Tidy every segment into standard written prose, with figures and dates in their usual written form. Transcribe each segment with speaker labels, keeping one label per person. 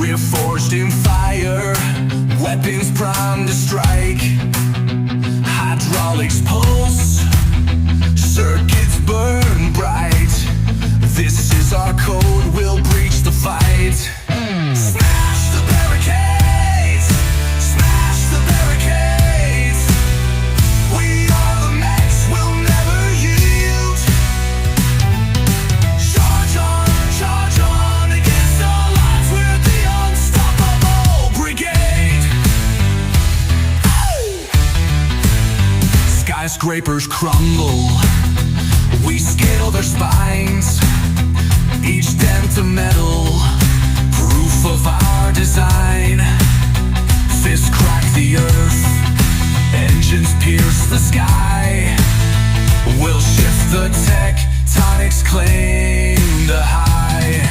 Speaker 1: We're forged in fire, weapons primed to strike. Hydraulics pulse, circuits burn bright. This is our code, we'll breach the fight. Smash the barricades, smash the barricades. We are the mechs, we'll never yield. Charge on against all odds. We're the unstoppable brigade. Skyscrapers crumble, we scale their spines. Each dent a metal, proof of our design. Fists crack the earth, engines pierce the sky. We'll shift the tectonics, claim the high.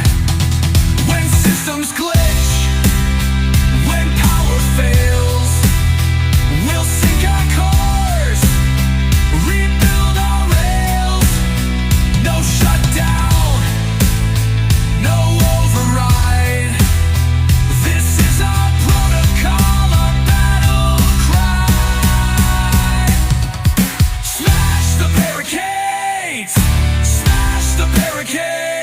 Speaker 1: When systems glitch, when power fails, we'll sink our cores, rebuild our rails. No shutdown, no override. This is our protocol, our battle cry. Smash the barricades, smash the barricades.